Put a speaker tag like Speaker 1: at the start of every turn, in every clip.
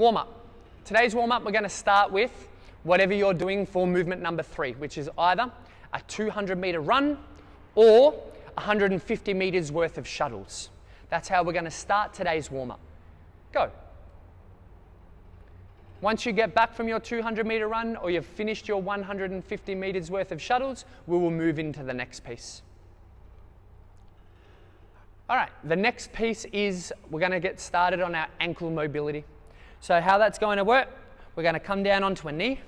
Speaker 1: Warm up. Today's warm up, we're going to start with whatever you're doing for movement number 3, which is either a 200-meter run or 150 meters worth of shuttles. That's how we're going to start today's warm up. Go. Once you get back from your 200-meter run or you've finished your 150 meters worth of shuttles, we will move into the next piece. All right, the next piece is we're going to get started on our ankle mobility. So how that's going to work, we're going to come down onto a knee,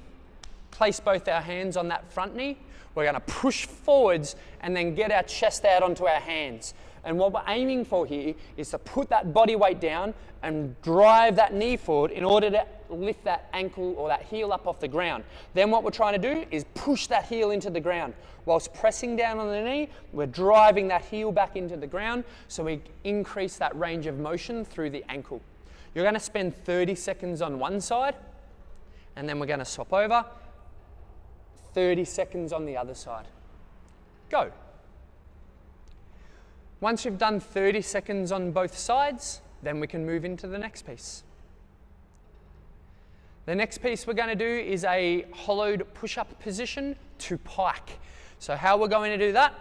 Speaker 1: place both our hands on that front knee. We're going to push forwards and then get our chest out onto our hands. And what we're aiming for here is to put that body weight down and drive that knee forward in order to lift that ankle or that heel up off the ground. Then what we're trying to do is push that heel into the ground. Whilst pressing down on the knee, we're driving that heel back into the ground so we increase that range of motion through the ankle. You're going to spend 30 seconds on one side and then we're going to swap over. 30 seconds on the other side. Go. Once you've done 30 seconds on both sides, then we can move into the next piece. The next piece we're going to do is a hollowed push-up position to pike. So how we're going to do that,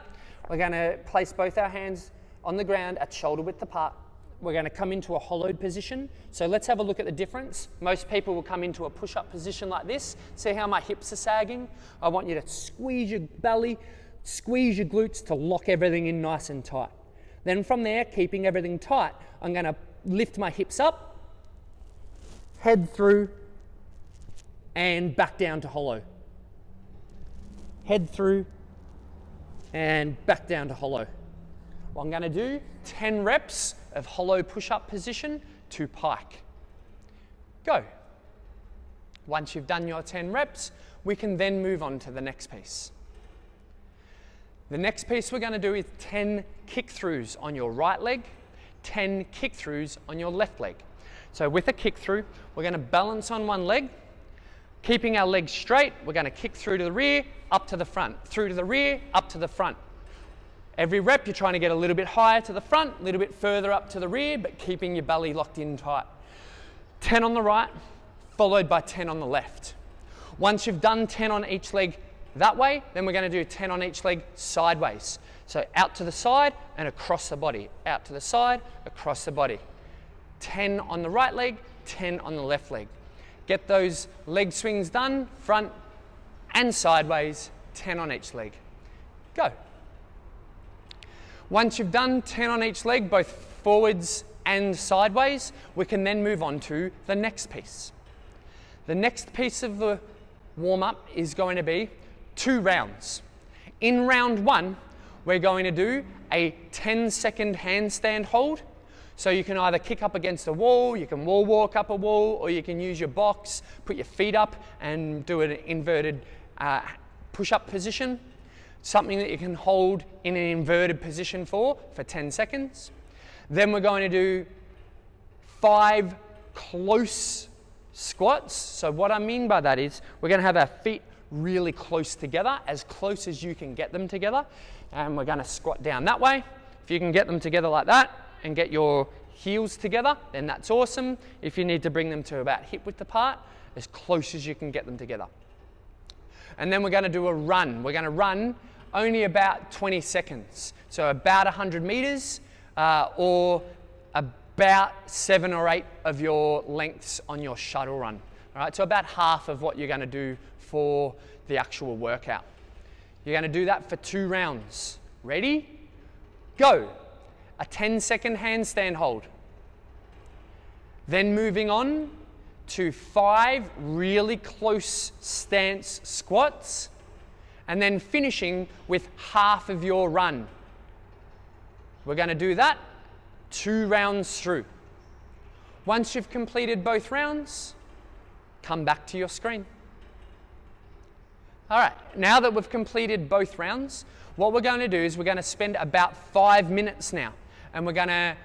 Speaker 1: we're going to place both our hands on the ground at shoulder width apart. We're going to come into a hollowed position. So let's have a look at the difference. Most people will come into a push-up position like this. See how my hips are sagging? I want you to squeeze your belly, squeeze your glutes to lock everything in nice and tight. Then from there, keeping everything tight, I'm going to lift my hips up, head through, and back down to hollow. Head through, and back down to hollow. Well, I'm going to do 10 reps of hollow push-up position to pike. Go. Once you've done your 10 reps, we can then move on to the next piece. The next piece we're going to do is 10 kick-throughs on your right leg, 10 kick-throughs on your left leg. So with a kick-through, we're going to balance on one leg, keeping our legs straight. We're going to kick through to the rear, up to the front, through to the rear, up to the front. Every rep, you're trying to get a little bit higher to the front, a little bit further up to the rear, but keeping your belly locked in tight. 10 on the right, followed by 10 on the left. Once you've done 10 on each leg that way, then we're going to do 10 on each leg sideways. So out to the side and across the body. Out to the side, across the body. 10 on the right leg, 10 on the left leg. Get those leg swings done, front and sideways, 10 on each leg. Go. Once you've done 10 on each leg, both forwards and sideways, we can then move on to the next piece. The next piece of the warm-up is going to be 2 rounds. In round 1, we're going to do a 10-second handstand hold. So you can either kick up against a wall, you can wall walk up a wall, or you can use your box, put your feet up and do an inverted push-up position. Something that you can hold in an inverted position for 10 seconds. Then we're going to do 5 close squats. So what I mean by that is we're going to have our feet really close together, as close as you can get them together. And we're going to squat down that way. If you can get them together like that and get your heels together, then that's awesome. If you need to bring them to about hip width apart, as close as you can get them together. And then we're going to do a run. We're going to run only about 20 seconds. So about 100 meters or about 7 or 8 of your lengths on your shuttle run. All right, so about half of what you're going to do for the actual workout. You're going to do that for 2 rounds. Ready? Go. A 10-second handstand hold. Then moving on to 5 really close stance squats, and then finishing with half of your run. We're going to do that 2 rounds through. Once you've completed both rounds, come back to your screen. All right, now that we've completed both rounds, what we're going to do is we're going to spend about 5 minutes now, and we're going to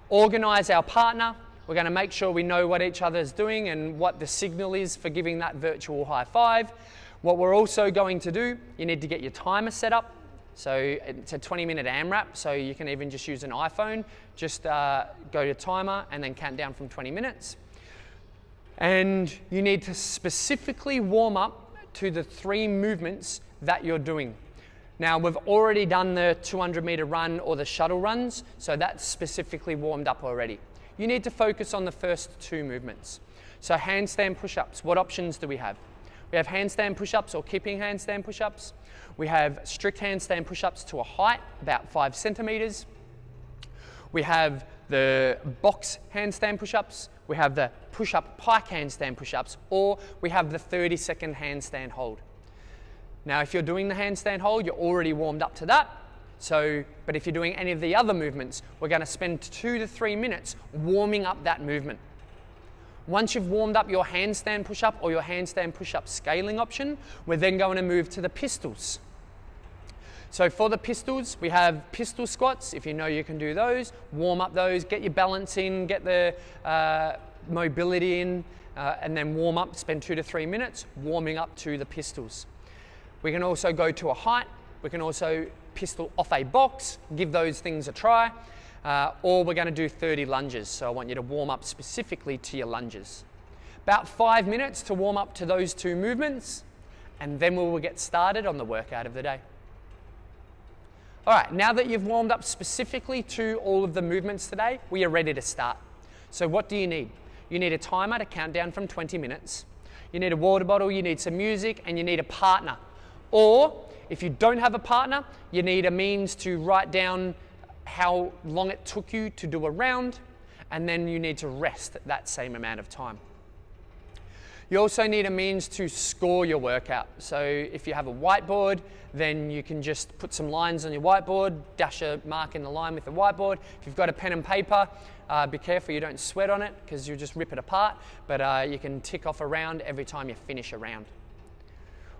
Speaker 1: organize our partner. We're going to make sure we know what each other is doing and what the signal is for giving that virtual high five. What we're also going to do, you need to get your timer set up. So it's a 20-minute AMRAP, so you can even just use an iPhone. Just go to timer and then count down from 20 minutes. And you need to specifically warm up to the 3 movements that you're doing. Now, we've already done the 200-meter run or the shuttle runs, so that's specifically warmed up already. You need to focus on the first 2 movements. So handstand push-ups, what options do we have? We have handstand push-ups or keeping handstand push-ups. We have strict handstand push-ups to a height, about 5 centimeters. We have the box handstand push-ups. We have the push-up pike handstand push-ups, or we have the 30-second handstand hold. Now, if you're doing the handstand hold, you're already warmed up to that. But if you're doing any of the other movements, we're going to spend 2 to 3 minutes warming up that movement. Once you've warmed up your handstand push-up or your handstand push-up scaling option, we're then going to move to the pistols. So for the pistols, we have pistol squats. If you know you can do those, warm up those, get your balance in, get the mobility in, and then warm up, spend 2 to 3 minutes warming up to the pistols. We can also go to a height. We can also pistol off a box, give those things a try, or we're going to do 30 lunges. So I want you to warm up specifically to your lunges. About 5 minutes to warm up to those 2 movements, and then we will get started on the workout of the day. All right, now that you've warmed up specifically to all of the movements today, we are ready to start. So what do you need? You need a timer to count down from 20 minutes. You need a water bottle, you need some music, and you need a partner. Or if you don't have a partner, you need a means to write down how long it took you to do a round, and then you need to rest that same amount of time. You also need a means to score your workout. So if you have a whiteboard, then you can just put some lines on your whiteboard, dash a mark in the line with the whiteboard. If you've got a pen and paper, be careful you don't sweat on it because you'll just rip it apart, but you can tick off a round every time you finish a round.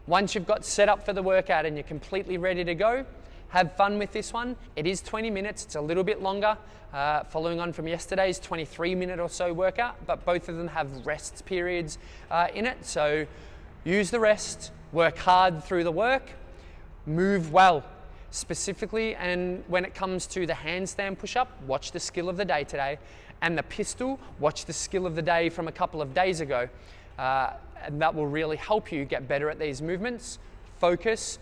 Speaker 1: Once you've got set up for the workout and you're completely ready to go, have fun with this one. It is 20 minutes, it's a little bit longer, following on from yesterday's 23-minute or so workout, but both of them have rest periods in it. So use the rest, work hard through the work, move well. Specifically, and when it comes to the handstand push-up, watch the skill of the day today, and the pistol, watch the skill of the day from a couple of days ago. And that will really help you get better at these movements. Focus,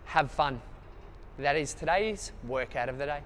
Speaker 1: have fun. That is today's workout of the day.